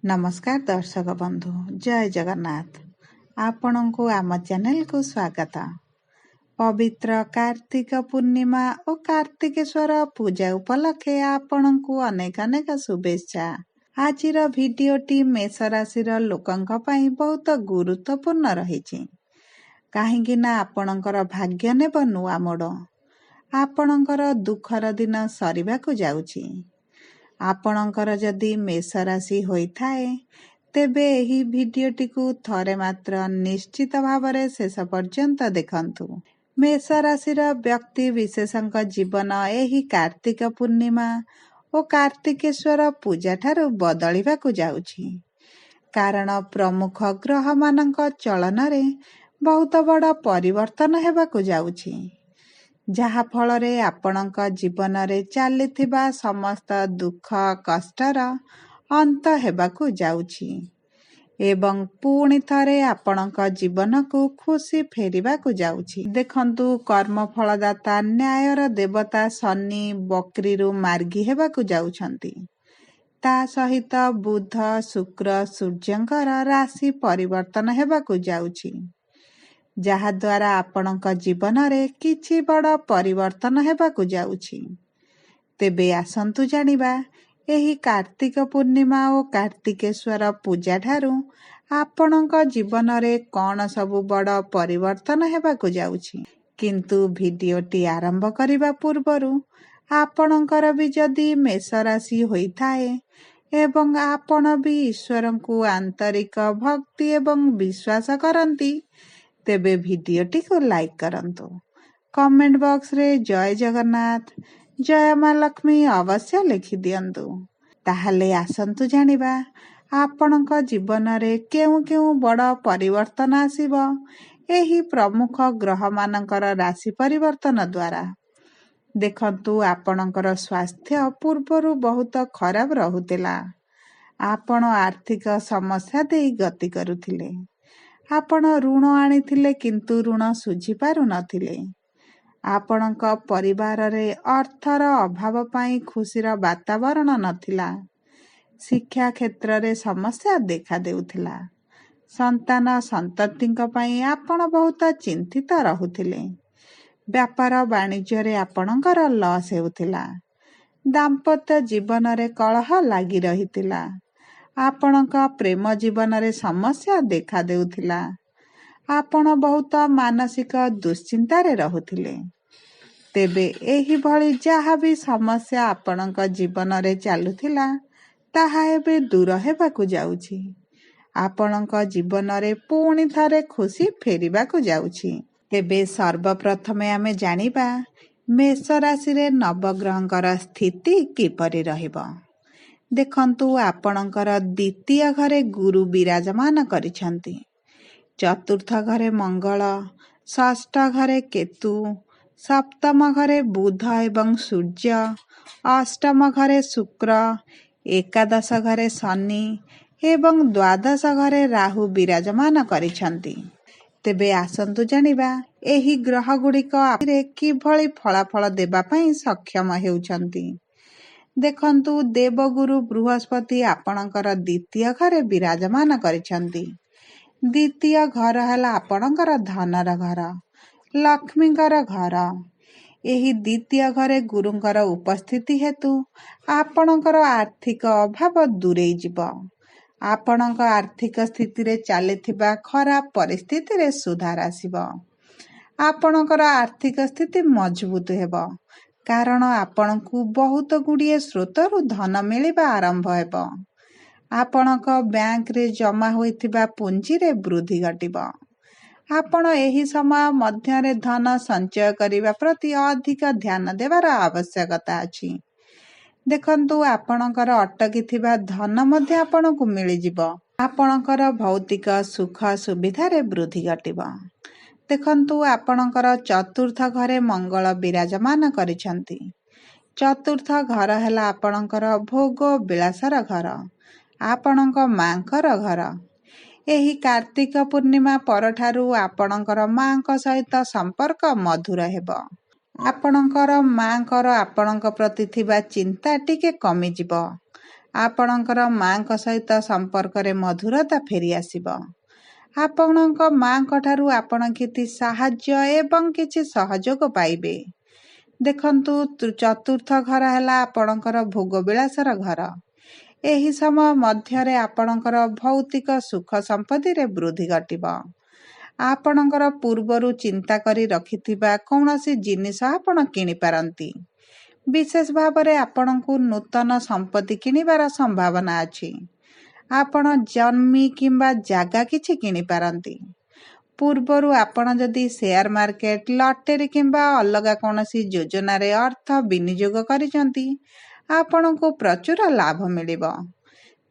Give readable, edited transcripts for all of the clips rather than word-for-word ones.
नमस्कार दर्शक बंधु जय जगन्नाथ आपणको आम चैनल को स्वागत। पवित्र कार्तिक पूर्णिमा और कार्तिकेश्वर पूजा उपलक्षे आपणको अनेक अनेक शुभेच्छा। आजिर भिडियोटी मेष राशिर लोकंक पई बहुत गुरुत्वपूर्ण रहिछि काहेकि ना आपणकर भाग्य नेब नुआ मोड़। आपणकर दुखर दिन सरिबाकु जाउछि। आपणकर जदि मेष राशि होइथाए तेबे एही भिडियोटी को थरे मात्र निश्चित भावरे शेष पर्यंत देखंतु। मेष राशिर व्यक्ति विशेषଙ୍କ जीवन एही कार्तिक पूर्णिमा और कार्तिकेश्वर पूजा ठारू बदलिबाकु जाउछि। कारण प्रमुख ग्रह मानक चलन रे बहुत बड़ परिवर्तन हेबाकु जाउछि, जहा फलरे आपणक जीवन रे चलिथिबा समस्त दुख कष्टर अंत हेबाकु जाउछि एवं पुणी थरे आपणक जीवन को खुशी फेरिबाकु जाउछि। देखंतु कर्म फलदाता न्यायर देवता शनि बकरीरु मार्गी हेबाकु जाउछंती। ता सहित बुध शुक्र सूर्यंकर राशि परिवर्तन हेबाकु जाउछि, जहा द्वारा आपणक जीवन रे किछि बड़ परिवर्तन हेबाकु जाउछि। तेबे आसंतु जानिबा एही कार्तिक पूर्णिमा और कार्तिकेश्वर पूजा ठारू आपणक जीवन रे कौन सबु बड़ परिवर्तन हेबाकु जाउछि। किंतु भिडियोटी आरंभ करिबा पूर्वरु आपणकर भी जदि मेष राशि होइथाए एवं आपण भी ईश्वरंकु आंतरिक भक्ति एवं विश्वास करंती तेबे भिडियोटी को लाइक करंतु। कमेंट बॉक्स रे जय जगन्नाथ जय मां लक्ष्मी अवश्य लिखि दियंतु। ताहले आसंतु जानिबा आपणक जीवन रे केउ केउ बड़ परिवर्तन आसीबो एही प्रमुख ग्रह मानकर राशि परिवर्तन द्वारा। देखंतु आपणकर स्वास्थ्य पूर्वरु बहुत खराब रहुतिला। आपण आर्थिक समस्या देई गति करुथिले। आपण ऋण आनिथिले किंतु ऋण सुझी पारु नथिले। आपणक परिवार रे अर्थर अभाव पाई खुशीर वातावरण नथिला। शिक्षा क्षेत्र रे समस्या देखा देउथिला। संतान संततिंक पाई आपण बहुत चिंतित रहुथिले। व्यापार वाणिज्य रे आपणकर लॉस हेउथिला। दाम्पत्य जीवन रे कलह लागि रहितिला। आपणक प्रेम जीवन रे समस्या देखा देउथिला। आपण बहुत मानसिक दुश्चिंता रे रहुथिले। तेबे एही भली जहा भी समस्या आपणक जीवन रे चालुथिला ताहा एबे दूर हेबाकु जाउछि। आपणक जीवन रे पुणी थरे खुशी फेरिबाकु जाउछि। तेबे सर्वप्रथमे आमे जानिबा मेष राशि रे नवग्रहंकर स्थिति किपरि रहिबो। देखंतु आपणकर द्वितीय घरे गुरु विराजमान करिछंती। चतुर्थ घरे मंगल, षष्ठ घरे केतु, सप्तम घरे बुध एवं सूर्य, अष्टम घरे शुक्र, एकादश घरे शनि एवं द्वादश घरे राहु विराजमान करिछंती। तेबे आसंतु जानिबा एही ग्रह गुड़िक आरे किभଳି फलाफल देबा पई सक्षम हेउछंती। देखंतु देवगुरु बृहस्पति आपणकर द्वितीय घरे विराजमान करिछंती। द्वितीय घर हला आपणकर धनर घर, लक्ष्मीकर घर। एही द्वितीय घरे गुरुंकर उपस्थिति हेतु आपणकर आर्थिक अभाव दूरेई जिवो। आपणक आर्थिक स्थिति रे चालिथिबा खराब परिस्थिति रे सुधार आसीबो। आपणकर आर्थिक स्थिति मजबूत हेबो कारण आपणकु बहुत गुड़िए स्रोतरु धन मिलिबा आरंभ हेबो। आपणक बैंक रे जमा होइथिबा पुंजी रे वृद्धि घटिबो। आपण एही समय मध्य रे धन संचय करिबा प्रति अधिक ध्यान देवार आवश्यकता अछि। देखंतु आपणकर अटकी थिबा धन मध्य आपणकु मिलि जिवो। आपणकर भौतिक सुख सुविधा रे वृद्धि घटिबो। देखंतु आपणकर चतुर्थ घरे मंगल विराजमान करिछंती। चतुर्थ घर हेला आपणकर भोग विलासर घर, आपणक मांकर घर। एही कार्तिक पूर्णिमा परठारु आपणकर मांक सहित संपर्क मधुर हेबो। आपणकर मांकर आपणक प्रति थिबा चिंता टिके कमी जिवो। ଆପଣଙ୍କର ମାଙ୍କ ସହିତ ସମ୍ପର୍କରେ ମଧୁରତା ଫେରି ଆସିବ। ଆପଣଙ୍କ ମାଙ୍କ ଠାରୁ ଆପଣ କିଛି ସାହାଯ୍ୟ ଏବଂ କିଛି ସହଯୋଗ ପାଇବେ। ଦେଖନ୍ତୁ, ଚତୁର୍ଥ ଘର ହେଲା ଆପଣଙ୍କର ଭୋଗବିଳାସର ଘର। ଏହି ସମୟ ମଧ୍ୟରେ ଆପଣଙ୍କର ଭୌତିକ ସୁଖ ସମ୍ପତ୍ତିରେ ବୃଦ୍ଧି ଘଟିବ। ଆପଣଙ୍କର ପୂର୍ବରୁ ଚିନ୍ତା କରି ରଖିଥିବା କୌଣସି ଜିନିଷ ଆପଣ କିଣିପାରନ୍ତି। ବିଶେଷ ଭାବରେ ଆପଣଙ୍କୁ ନୂତନ ସମ୍ପତ୍ତି କିଣିବାର ସମ୍ଭାବନା ଅଛି। ଆପଣ ଜମି କିମ୍ବା ଜାଗା କିଛି କିଣିପାରନ୍ତି। ପୂର୍ବରୁ ଆପଣ ଯଦି ସେୟାର ମାର୍କେଟ, ଲଟେରୀ କିମ୍ବା ଅଲଗା କୌଣସି ଯୋଜନାରେ ଅର୍ଥ ବିନିଯୋଗ କରିଛନ୍ତି, ଆପଣଙ୍କୁ ପ୍ରଚୁର ଲାଭ ମିଳିବ।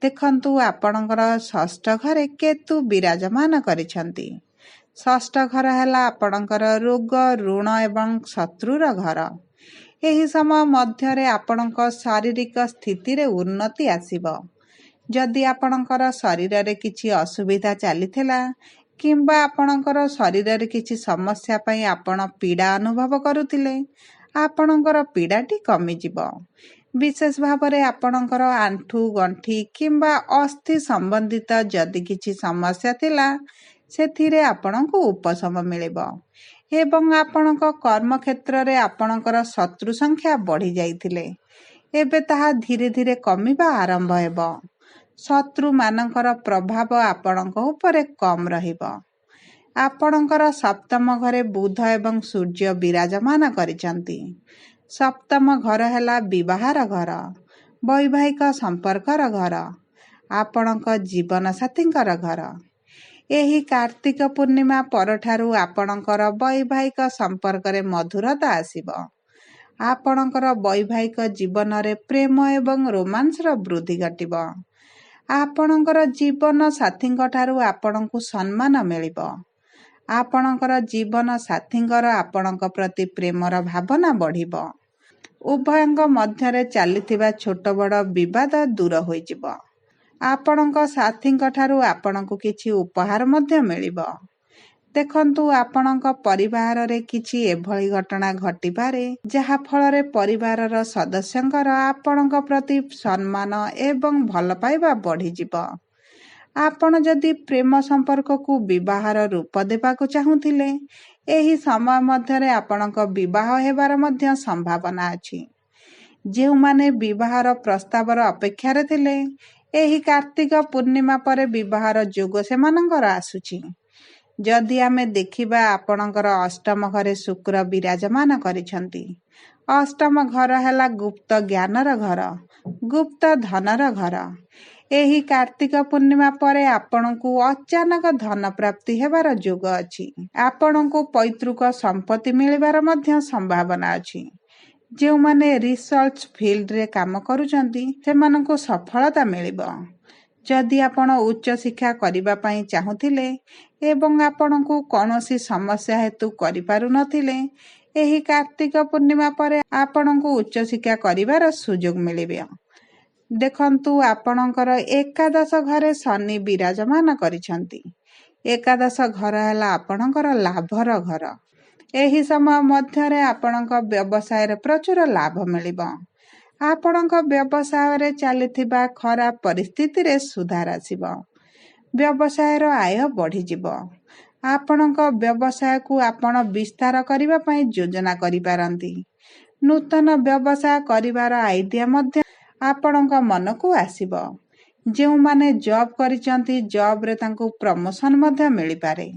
ଦେଖନ୍ତୁ, ଆପଣଙ୍କର ଷଷ୍ଠ ଘରେ କେତୁ ବିରାଜମାନ କରିଛନ୍ତି। ଷଷ୍ଠ ଘର ହେଲା ଆପଣଙ୍କର ରୋଗ, ଋଣ ଏବଂ ଶତ୍ରୁର ଘର। ଏହି ସମୟ ମଧ୍ୟରେ ଆପଣଙ୍କ ଶାରୀରିକ ସ୍ଥିତିରେ ଉନ୍ନତି ଆସିବ। ଯଦି ଆପଣଙ୍କର ଶରୀରରେ କିଛି ଅସୁବିଧା ଚାଲିଥିଲା କିମ୍ବା ଆପଣଙ୍କର ଶରୀରରେ କିଛି ସମସ୍ୟା ପାଇଁ ଆପଣ ପୀଡ଼ା ଅନୁଭବ କରୁଥିଲେ, ଆପଣଙ୍କର ପୀଡ଼ାଟି କମିଯିବ। ବିଶେଷ ଭାବରେ ଆପଣଙ୍କର ଆଣ୍ଠୁ, ଗଣ୍ଠି କିମ୍ବା ଅସ୍ଥି ସମ୍ବନ୍ଧିତ ଯଦି କିଛି ସମସ୍ୟା ଥିଲା, ସେଥିରେ ଆପଣଙ୍କୁ ଉପଶମ ମିଳିବ ଏବଂ ଆପଣଙ୍କ କର୍ମକ୍ଷେତ୍ରରେ ଆପଣଙ୍କର ଶତ୍ରୁ ସଂଖ୍ୟା ବଢ଼ି ଯାଇଥିଲେ, ଏବେ ତାହା ଧୀରେ ଧୀରେ କମିବା ଆରମ୍ଭ ହେବ। ଶତ୍ରୁମାନଙ୍କର ପ୍ରଭାବ ଆପଣଙ୍କ ଉପରେ କମ୍ ରହିବ। ଆପଣଙ୍କର ସପ୍ତମ ଘରେ ବୁଧ ଏବଂ ସୂର୍ଯ୍ୟ ବିରାଜମାନ କରିଛନ୍ତି। ସପ୍ତମ ଘର ହେଲା ବିବାହର ଘର, ବୈବାହିକ ସମ୍ପର୍କର ଘର, ଆପଣଙ୍କ ଜୀବନସାଥୀଙ୍କର ଘର। ଏହି କାର୍ତ୍ତିକ ପୂର୍ଣ୍ଣିମା ପରଠାରୁ ଆପଣଙ୍କର ବୈବାହିକ ସମ୍ପର୍କରେ ମଧୁରତା ଆସିବ। ଆପଣଙ୍କର ବୈବାହିକ ଜୀବନରେ ପ୍ରେମ ଏବଂ ରୋମାନ୍ସର ବୃଦ୍ଧି ଘଟିବ। ଆପଣଙ୍କର ଜୀବନ ସାଥୀଙ୍କ ଠାରୁ ଆପଣଙ୍କୁ ସମ୍ମାନ ମିଳିବ। ଆପଣଙ୍କର ଜୀବନ ସାଥୀଙ୍କର ଆପଣଙ୍କ ପ୍ରତି ପ୍ରେମର ଭାବନା ବଢ଼ିବ। ଉଭୟଙ୍କ ମଧ୍ୟରେ ଚାଲିଥିବା ଛୋଟ ବଡ଼ ବିବାଦ ଦୂର ହୋଇଯିବ। ଆପଣଙ୍କ ସାଥୀଙ୍କ ଠାରୁ ଆପଣଙ୍କୁ କିଛି ଉପହାର ମଧ୍ୟ ମିଳିବ। ଦେଖନ୍ତୁ, ଆପଣଙ୍କ ପରିବାରରେ କିଛି ଏଭଳି ଘଟଣା ଘଟିପାରେ ଯାହା ଫଳରେ ପରିବାରର ସଦସ୍ୟଙ୍କର ଆପଣଙ୍କ ପ୍ରତି ସମ୍ମାନ ଏବଂ ଭଲ ପାଇବା ବଢ଼ିଯିବ। ଆପଣ ଯଦି ପ୍ରେମ ସମ୍ପର୍କକୁ ବିବାହର ରୂପ ଦେବାକୁ ଚାହୁଁଥିଲେ, ଏହି ସମୟ ମଧ୍ୟରେ ଆପଣଙ୍କ ବିବାହ ହେବାର ମଧ୍ୟ ସମ୍ଭାବନା ଅଛି। ଯେଉଁମାନେ ବିବାହର ପ୍ରସ୍ତାବର ଅପେକ୍ଷାରେ ଥିଲେ, ଏହି କାର୍ତ୍ତିକ ପୂର୍ଣ୍ଣିମା ପରେ ବିବାହର ଯୋଗ ସେମାନଙ୍କର ଆସୁଛି। ଯଦି ଆମେ ଦେଖିବା, ଆପଣଙ୍କର ଅଷ୍ଟମ ଘରେ ଶୁକ୍ର ବିରାଜମାନ କରିଛନ୍ତି। ଅଷ୍ଟମ ଘର ହେଲା ଗୁପ୍ତ ଜ୍ଞାନର ଘର, ଗୁପ୍ତ ଧନର ଘର। ଏହି କାର୍ତ୍ତିକ ପୂର୍ଣ୍ଣିମା ପରେ ଆପଣଙ୍କୁ ଅଚାନକ ଧନ ପ୍ରାପ୍ତି ହେବାର ଯୋଗ ଅଛି। ଆପଣଙ୍କୁ ପୈତୃକ ସମ୍ପତ୍ତି ମିଳିବାର ମଧ୍ୟ ସମ୍ଭାବନା ଅଛି। ଯେଉଁମାନେ ରିସର୍ଚ୍ଚ ଫିଲ୍ଡରେ କାମ କରୁଛନ୍ତି, ସେମାନଙ୍କୁ ସଫଳତା ମିଳିବ। ଯଦି ଆପଣ ଉଚ୍ଚଶିକ୍ଷା କରିବା ପାଇଁ ଚାହୁଁଥିଲେ ଏବଂ ଆପଣଙ୍କୁ କୌଣସି ସମସ୍ୟା ହେତୁ କରିପାରୁନଥିଲେ, ଏହି କାର୍ତ୍ତିକ ପୂର୍ଣ୍ଣିମା ପରେ ଆପଣଙ୍କୁ ଉଚ୍ଚଶିକ୍ଷା କରିବାର ସୁଯୋଗ ମିଳିବ। ଦେଖନ୍ତୁ, ଆପଣଙ୍କର ଏକାଦଶ ଘରେ ଶନି ବିରାଜମାନ କରିଛନ୍ତି। ଏକାଦଶ ଘର ହେଲା ଆପଣଙ୍କର ଲାଭର ଘର। ଏହି ସମୟ ମଧ୍ୟରେ ଆପଣଙ୍କ ବ୍ୟବସାୟରେ ପ୍ରଚୁର ଲାଭ ମିଳିବ। ଆପଣଙ୍କ ବ୍ୟବସାୟରେ ଚାଲିଥିବା ଖରାପ ପରିସ୍ଥିତିରେ ସୁଧାର ଆସିବ। ବ୍ୟବସାୟର ଆୟ ବଢ଼ିଯିବ। ଆପଣଙ୍କ ବ୍ୟବସାୟକୁ ଆପଣ ବିସ୍ତାର କରିବା ପାଇଁ ଯୋଜନା କରିପାରନ୍ତି। ନୂତନ ବ୍ୟବସାୟ କରିବାର ଆଇଡିଆ ମଧ୍ୟ ଆପଣଙ୍କ ମନକୁ ଆସିବ। ଯେଉଁମାନେ ଜବ୍ କରିଛନ୍ତି, ଜବ୍ରେ ତାଙ୍କୁ ପ୍ରମୋସନ୍ ମଧ୍ୟ ମିଳିପାରେ।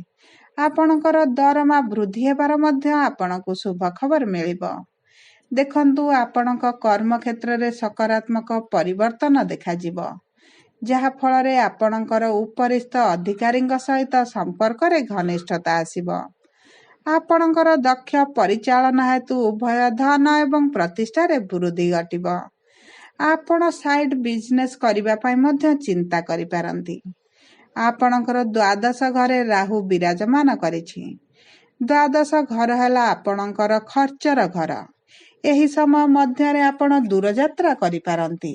ଆପଣଙ୍କର ଦରମା ବୃଦ୍ଧି ହେବାର ମଧ୍ୟ ଆପଣଙ୍କୁ ଶୁଭ ଖବର ମିଳିବ। ଦେଖନ୍ତୁ, ଆପଣଙ୍କ କର୍ମକ୍ଷେତ୍ରରେ ସକାରାତ୍ମକ ପରିବର୍ତ୍ତନ ଦେଖାଯିବ, ଯାହାଫଳରେ ଆପଣଙ୍କର ଉପରିସ୍ଥ ଅଧିକାରୀଙ୍କ ସହିତ ସମ୍ପର୍କରେ ଘନିଷ୍ଠତା ଆସିବ। ଆପଣଙ୍କର ଦକ୍ଷ ପରିଚାଳନା ହେତୁ ଉଭୟ ଧନ ଏବଂ ପ୍ରତିଷ୍ଠାରେ ବୃଦ୍ଧି ଘଟିବ। ଆପଣ ସାଇଡ୍ ବିଜନେସ୍ କରିବା ପାଇଁ ମଧ୍ୟ ଚିନ୍ତା କରିପାରନ୍ତି। ଆପଣଙ୍କର ଦ୍ୱାଦଶ ଘରେ ରାହୁ ବିରାଜମାନ କରିଛି। ଦ୍ୱାଦଶ ଘର ହେଲା ଆପଣଙ୍କର ଖର୍ଚ୍ଚର ଘର। ଏହି ସମୟ ମଧ୍ୟରେ ଆପଣ ଦୂରଯାତ୍ରା କରିପାରନ୍ତି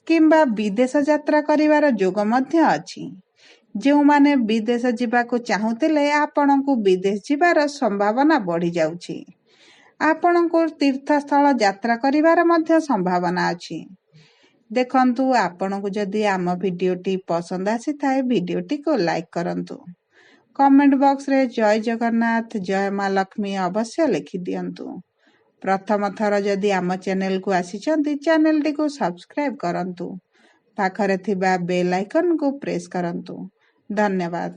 କିମ୍ବା ବିଦେଶ ଯାତ୍ରା କରିବାର ଯୋଗ ମଧ୍ୟ ଅଛି। ଯେଉଁମାନେ ବିଦେଶ ଯିବାକୁ ଚାହୁଁଥିଲେ, ଆପଣଙ୍କୁ ବିଦେଶ ଯିବାର ସମ୍ଭାବନା ବଢ଼ିଯାଉଛି। ଆପଣଙ୍କୁ ତୀର୍ଥସ୍ଥଳ ଯାତ୍ରା କରିବାର ମଧ୍ୟ ସମ୍ଭାବନା ଅଛି। ଦେଖନ୍ତୁ ଆପଣଙ୍କୁ ଯଦି ଆମ ଭିଡ଼ିଓଟି ପସନ୍ଦ ଆସିଥାଏ ଭିଡ଼ିଓଟିକୁ ଲାଇକ୍ କରନ୍ତୁ। କମେଣ୍ଟ ବକ୍ସରେ ଜୟ ଜଗନ୍ନାଥ ଜୟ ମା ଲକ୍ଷ୍ମୀ ଅବଶ୍ୟ ଲେଖିଦିଅନ୍ତୁ। ପ୍ରଥମ ଥର ଯଦି ଆମ ଚ୍ୟାନେଲକୁ ଆସିଛନ୍ତି ଚ୍ୟାନେଲଟିକୁ ସବସ୍କ୍ରାଇବ୍ କରନ୍ତୁ। ପାଖରେ ଥିବା ବେଲ୍ ଆଇକନକୁ ପ୍ରେସ୍ କରନ୍ତୁ। ଧନ୍ୟବାଦ।